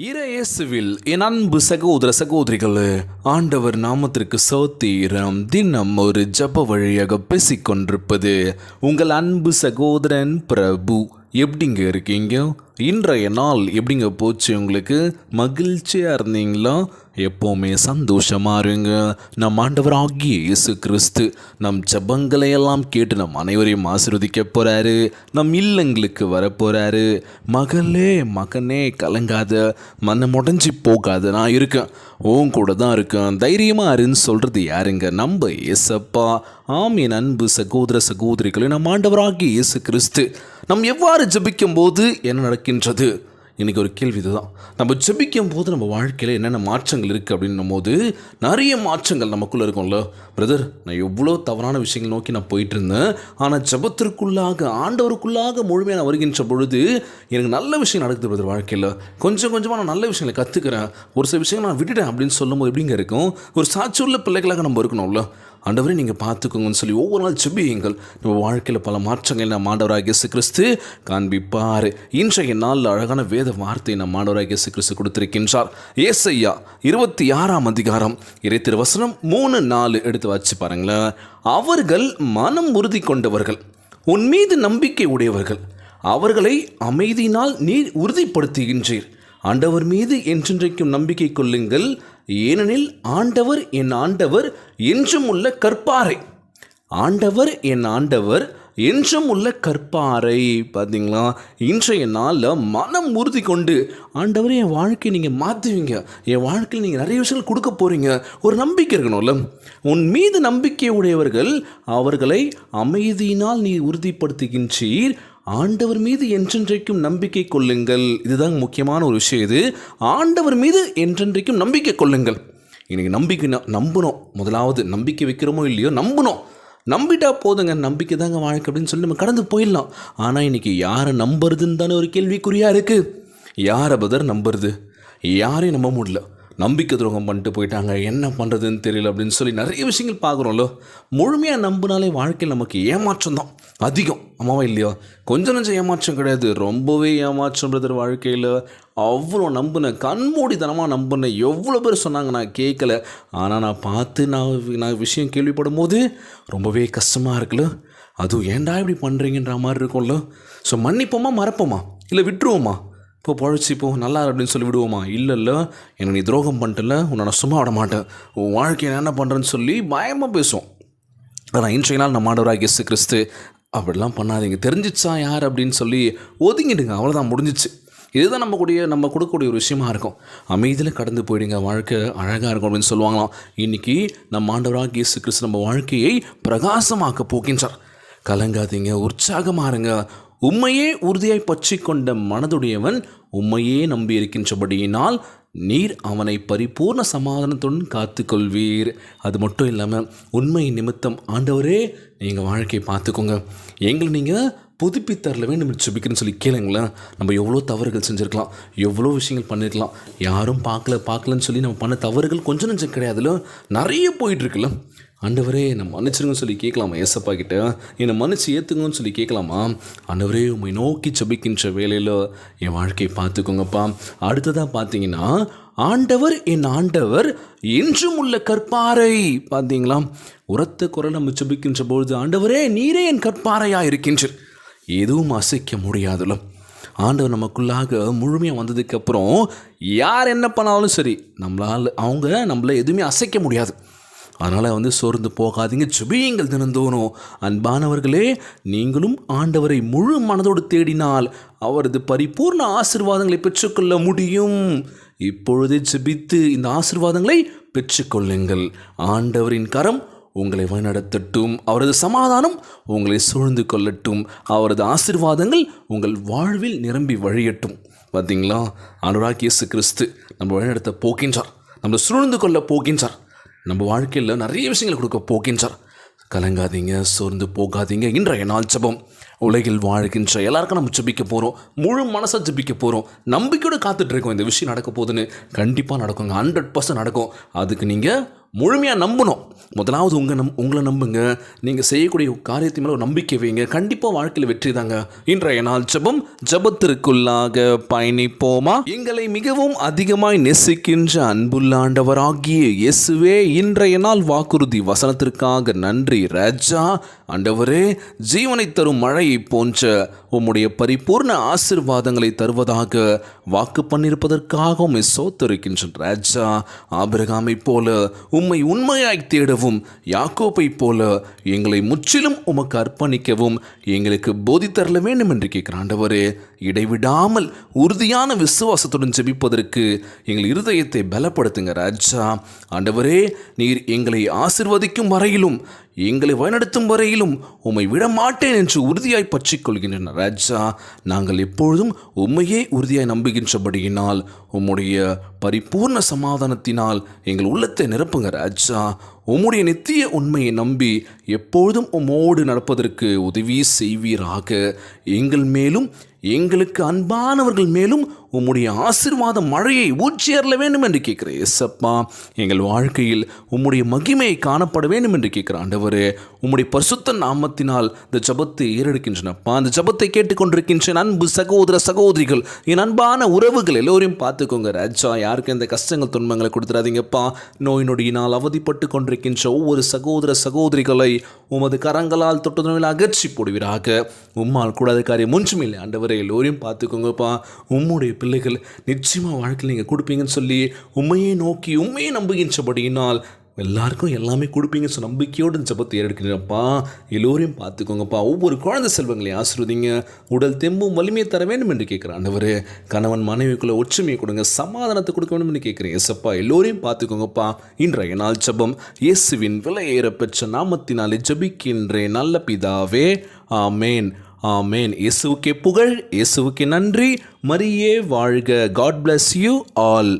இயேசுவில் என் அன்பு சகோதர சகோதரிகளே, ஆண்டவர் நாமத்திற்கு ஸ்தோத்திரம். தினம் ஒரு ஜப வழியாக பேசிக்கொண்டிருப்பது உங்கள் அன்பு சகோதரன் பிரபு. எப்படிங்க இருக்கீங்க? இன்றைய நாள் எப்படிங்க போச்சு? உங்களுக்கு மகிழ்ச்சியாக இருந்தீங்களா? எப்போவுமே சந்தோஷமாக இருங்க. நம் ஆண்டவராகிய இயேசு கிறிஸ்து நம் ஜபங்களை எல்லாம் கேட்டு நம் அனைவரையும் ஆசீர்வதிக்க போகிறாரு. நம் இல்லங்களுக்கு வரப்போகிறாரு. மகளே மகனே கலங்காத, மனம் உடஞ்சி போகாத, நான் இருக்கேன், உன் கூட தான் இருக்கேன், தைரியமாக இருன்னு சொல்கிறது யாருங்க? நம்ம இயேசப்பா. ஆம் என் அன்பு சகோதர சகோதரிகளே, நம் ஆண்டவராகிய இயேசு கிறிஸ்து நம் எவ்வாறு ஜபிக்கும் போது என்ன நடக்கின்றது? இன்றைக்கி ஒரு கேள்வி இதுதான். நம்ம ஜெபிக்கும் போது நம்ம வாழ்க்கையில் என்னென்ன மாற்றங்கள் இருக்குது அப்படின்னும் போது நிறைய மாற்றங்கள் நமக்குள்ளே இருக்கும்ல. பிரதர், நான் எவ்வளோ தவறான விஷயங்கள் நோக்கி நான் போயிட்டு இருந்தேன், ஆனால் ஜெபத்திற்குள்ளாக ஆண்டவருக்குள்ளாக முழுமையாக நான் வருகின்ற பொழுது எனக்கு நல்ல விஷயம் நடக்குது பிரதர். வாழ்க்கையில் கொஞ்சம் கொஞ்சமாக நான் நல்ல விஷயங்களை கற்றுக்கிறேன், ஒரு சில விஷயங்கள் நான் விட்டுட்டேன் அப்படின்னு சொல்லும்போது எப்படிங்க இருக்கும்? ஒரு சாட்சியுள்ள பிள்ளைகளாக நம்ம இருக்கணும்ல. ஆண்டவரே நீங்கள் பார்த்துக்கோங்கன்னு சொல்லி ஒவ்வொரு நாள் ஜெபியுங்கள். நம்ம வாழ்க்கையில் பல மாற்றங்கள் நம்ம ஆண்டவராகிய இயேசு கிறிஸ்து காண்பிப்பார். இன்றைய நாளில் அழகான வேத வார்த்தை நம்ம ஆண்டவராகிய இயேசு கிறிஸ்து கொடுத்திருக்கின்றார். ஏசாயா 26ஆம் அதிகாரம் இறைத்திருவசனம் 3-4 எடுத்து வச்சு பாருங்களேன். அவர்கள் மனம் உறுதி கொண்டவர்கள், உன் மீது நம்பிக்கை உடையவர்கள், அவர்களை அமைதியினால் நீர் உறுதிப்படுத்துகின்றீர். ஆண்டவர் மீது என்றென்றைக்கும் நம்பிக்கை கொள்ளுங்கள், ஏனெனில் ஆண்டவர் என் ஆண்டவர் என்றும் உள்ள கற்பாறை. ஆண்டவர் என் ஆண்டவர் என்றும் உள்ள கற்பாறை. பார்த்தீங்களா? இன்றைய நாளில் மனம் உறுதி கொண்டு, ஆண்டவரே என் வாழ்க்கையை நீங்கள் மாற்றுவீங்க, என் வாழ்க்கையில் நீங்கள் நிறைய விஷயங்கள் கொடுக்க போகிறீங்க, ஒரு நம்பிக்கை இருக்கணும்ல. உன் மீது நம்பிக்கை உடையவர்கள், அவர்களை அமைதியினால் நீ உறுதிப்படுத்துகின்றீர். ஆண்டவர் மீது என்றென்றைக்கும் நம்பிக்கை கொள்ளுங்கள். இதுதான் முக்கியமான ஒரு விஷயம். இது ஆண்டவர் மீது என்றென்றைக்கும் நம்பிக்கை கொள்ளுங்கள். இன்றைக்கி நம்பிக்கை நம்பணும். முதலாவது நம்பிக்கை வைக்கிறோமோ இல்லையோ நம்பணும். நம்பிட்டா போதுங்க, நம்பிக்கை தாங்க வாழ்க்கை அப்படின்னு சொல்லி நம்ம கடந்து போயிடலாம். ஆனால் இன்றைக்கி யாரை நம்புறதுன்னு தானே ஒரு கேள்விக்குறியாக இருக்குது. யாரை பதர் நம்புறது? யாரையும் நம்ப முடியல. நம்பிக்கை துரோகம் பண்ணிட்டு போயிட்டாங்க, என்ன பண்ணுறதுன்னு தெரியல அப்படின்னு சொல்லி நிறைய விஷயங்கள் பார்க்குறோம்ல. முழுமையாக நம்பினாலே வாழ்க்கையில் நமக்கு ஏமாற்றம் தான் அதிகம். ஆமாவா இல்லையா? கொஞ்சம் நஞ்சம் ஏமாற்றம் கிடையாது, ரொம்பவே ஏமாற்றம் பிரதர். வாழ்க்கையில் அவ்வளோ நம்பினேன், கண்மூடித்தனமாக நம்பினேன். எவ்வளோ பேர் சொன்னாங்க, நான் கேட்கல. ஆனால் நான் பார்த்து நான் விஷயம் கேள்விப்படும் போது ரொம்பவே கஷ்டமாக இருக்குல்ல. அதுவும் ஏன்டா இப்படி பண்ணுறீங்கன்ற மாதிரி இருக்கும்ல. ஸோ மன்னிப்போமா, மறப்போமா, இல்லை விட்டுருவோமா? இப்போ பழச்சிப்போ நல்லா அப்படின்னு சொல்லி விடுவோமா? இல்லை எனக்கு நீ துரோகம் பண்ணிட்டல, உன்னை நான் சும்மா விட மாட்டேன், உன் வாழ்க்கையை என்ன பண்ணுறேன்னு சொல்லி பயமாக பேசுவோம். ஆனால் இன்றைய நாள் நம்ம ஆண்டவராகிய இயேசு கிறிஸ்து அப்படிலாம் பண்ணாதீங்க. தெரிஞ்சிச்சா யார் அப்படின்னு சொல்லி ஒதுங்கிடுங்க, அவ்வளோதான், முடிஞ்சிச்சு. இதுதான் நம்ம கொடுக்கக்கூடிய ஒரு விஷயமா இருக்கும். அமைதியில் கடந்து போயிடுங்க, வாழ்க்கை அழகாக இருக்கும் அப்படின்னு சொல்லுவாங்களாம். இன்றைக்கி நம்ம ஆண்டவராகிய இயேசு கிறிஸ்து நம்ம வாழ்க்கையை பிரகாசமாக்க போகின்றார். கலங்காதீங்க, உற்சாகமாக இருங்க. உம்மையே உறுதியாய் பற்றி கொண்ட மனதுடையவன் உம்மையே நம்பி இருக்கின்றபடியினால் நீர் அவனை பரிபூர்ண சமாதானத்துடன் காத்து கொள்வீர். அது மட்டும் இல்லாமல் உண்மை நிமித்தம் ஆண்டவரே நீங்கள் வாழ்க்கையை பார்த்துக்கோங்க, எங்களை நீங்கள் புதுப்பித்தரல வேண்டும் சுபிக்கிறேன்னு சொல்லி கேளுங்களேன். நம்ம எவ்வளோ தவறுகள் செஞ்சுருக்கலாம், எவ்வளோ விஷயங்கள் பண்ணியிருக்கலாம். யாரும் பார்க்கலன்னு சொல்லி நம்ம பண்ண தவறுகள் கொஞ்சம் நஞ்சம் கிடையாதுல, நிறைய போயிட்டுருக்குல்ல. ஆண்டவரே என்னை மன்னிச்சிருங்கன்னு சொல்லி கேட்கலாமா? ஏசப்பா கிட்ட என்னை மன்னிச்சு ஏற்றுங்கன்னு சொல்லி கேட்கலாமா? ஆண்டவரே உம்மை நோக்கி ஜெபிக்கின்ற வேலையில் என் வாழ்க்கையை பார்த்துக்கோங்கப்பா. அடுத்ததாக பார்த்தீங்கன்னா, ஆண்டவர் என் ஆண்டவர் என்றும் உள்ள கற்பாறை. பார்த்தீங்களா? உரத்த குரல் நம்ம ஜெபிக்கின்ற பொழுது, ஆண்டவரே நீரே என் கற்பாறையாக இருக்கின்றீர், எதுவும் அசைக்க முடியாதுல்ல. ஆண்டவர் நமக்குள்ளாக முழுமையாக வந்ததுக்கப்புறம் யார் என்ன பண்ணாலும் சரி, நம்மளை எதுவுமே அசைக்க முடியாது. அதனால் சோர்ந்து போகாதீங்க, ஜெபியுங்கள் தினந்தோறும். அன்பானவர்களே, நீங்களும் ஆண்டவரை முழு மனதோடு தேடினால் அவரது பரிபூர்ண ஆசீர்வாதங்களை பெற்றுக்கொள்ள முடியும். இப்பொழுதே ஜெபித்து இந்த ஆசீர்வாதங்களை பெற்றுக்கொள்ளுங்கள். ஆண்டவரின் கரம் உங்களை வழிநடத்தட்டும், அவரது சமாதானம் உங்களை சூழ்ந்து கொள்ளட்டும், அவரது ஆசீர்வாதங்கள் உங்கள் வாழ்வில் நிரம்பி வழியட்டும். பார்த்தீங்களா? ஆண்டவராகிய இயேசு கிறிஸ்து நம்ம வழிநடத்த போகின்றார், நம்மளை சூழ்ந்து கொள்ள போகின்றார், நம்ம வாழ்க்கையில் நிறைய விஷயங்களை கொடுக்க போகின்றார். கலங்காதீங்க, சோர்ந்து போகாதீங்க. இன்றைய நாள் ஜெபம். உலகில் வாழ்கின்ற எல்லாருக்கும் நம்ம ஜெபிக்க போகிறோம், முழு மனசாக ஜெபிக்க போகிறோம், நம்பிக்கையோடு காத்துட்ருக்கோம். இந்த விஷயம் நடக்க போகுதுன்னு கண்டிப்பாக நடக்குங்க, 100% நடக்கும். அதுக்கு நீங்கள் முழுமையாக நம்பணும். முதலாவது உங்களை நம்புங்க. நீங்கள் செய்யக்கூடிய காரியத்தின் மேலே ஒரு நம்பிக்கை வைங்க. கண்டிப்பாக வாழ்க்கையில் வெற்றி தாங்க. இன்றைய நாள் ஜெபம். ஜெபத்திற்குள்ளாக பயணிப்போமா? எங்களை மிகவும் அதிகமாய் நேசிக்கின்ற அன்புள்ள ஆண்டவராகிய இயேசுவே, இன்றைய நாள் வாக்குறுதி வசனத்திற்காக நன்றி ராஜா. ஆண்டவரே, ஜீவனை தரும் மழையை போன்ற உம்முடைய பரிபூர்ண ஆசீர்வாதங்களை தருவதாக வாக்கு பண்ணியிருப்பதற்காக உம்மை சோத்தரிக்கின்ற ராஜா. ஆபிரகாமை போல உம்மை உண்மையாய் தேடவும், யாக்கோபை போல எங்களை முற்றிலும் உமக்கு அர்ப்பணிக்கவும் எங்களுக்கு போதித்தரல வேண்டும் என்று கேட்கிற ஆண்டவரே, இடைவிடாமல் உறுதியான விசுவாசத்துடன் ஜெபிப்பதற்கு எங்கள் இருதயத்தை பலப்படுத்துங்க ராஜா. ஆண்டவரே, நீர் எங்களை ஆசிர்வதிக்கும் வரையிலும், எங்களை வழிநடத்தும் வரையிலும் உம்மை விடமாட்டேன் என்று உறுதியாய் பற்றிக் கொள்கின்றன ராஜா. நாங்கள் எப்பொழுதும் உம்மையே உறுதியாய் நம்புகின்றபடியினால் உம்முடைய பரிபூர்ண சமாதானத்தினால் எங்கள் உள்ளத்தை நிரப்புங்க ராஜா. உம்முடைய நித்திய உண்மையை நம்பி எப்பொழுதும் உம்மோடு நடப்பதற்கு உதவி செய்வீராக. எங்கள் மேலும் எங்களுக்கு அன்பானவர்கள் மேலும் உம்முடைய ஆசீர்வாத மழையை ஊற்றியறல வேண்டும் என்று கேட்கிறேன் ஏசப்பா. எங்கள் வாழ்க்கையில் உம்முடைய மகிமையை காணப்பட வேண்டும் என்று கேட்கிற ஆண்டவரே, உம்முடைய பரிசுத்த நாமத்தினால் இந்த ஜபத்தை ஏறெடுக்கின்றனப்பா. அந்த ஜபத்தை கேட்டுக்கொண்டிருக்கின்ற அன்பு சகோதர சகோதரிகள், என் அன்பான உறவுகள் எல்லோரையும் பார்த்துக்கோங்க ராஜா. யாருக்கு இந்த கஷ்டங்கள் துன்பங்களை கொடுத்துடாதீங்கப்பா. நோய் நொடியினால் அவதிப்பட்டு கொண்டிருக்கின்ற ஒவ்வொரு சகோதர சகோதரிகளை உமது கரங்களால் தொட்டு நோயில் அகற்றி போடுவீராக. உம்மால் கூடாத காரியம் ஒன்றும் இல்லை ஆண்டவரே. எல்லோரையும் பார்த்துக்கோங்கப்பா. உம்முடைய பிள்ளைகள் நிச்சயமாக வாழ்க்கையில் நீங்கள் கொடுப்பீங்கன்னு சொல்லி உண்மையை நோக்கி உண்மையை நம்புகின்றபடியினால் எல்லாருக்கும் எல்லாமே கொடுப்பீங்கன்னு நம்பிக்கையோடு ஜபத்தை ஏறெடுக்கிறப்பா. எல்லோரையும் பார்த்துக்கோங்கப்பா. ஒவ்வொரு குழந்தை செல்வங்களையும் ஆசீர்வதிங்க. உடல் தெம்பும் வலிமையை தர வேண்டும் என்று கேட்குறேன் ஆண்டவரே. கணவன் மனைவிக்குள்ள ஒற்றுமையை கொடுங்க, சமாதானத்தை கொடுக்க வேண்டும் என்று கேட்குறேன் ஏசப்பா. எல்லோரையும் பார்த்துக்கோங்கப்பா. இன்றைய நாள் ஜபம் இயேசுவின் விலையேற பெற்ற நாமத்தினாலே ஜபிக்கின்றேன் நல்ல பிதாவே, ஆமேன். ஆமேன். இயேசுவுக்கே புகழ், இயேசுவுக்கே நன்றி. மரியே வாழ்க. God bless you all.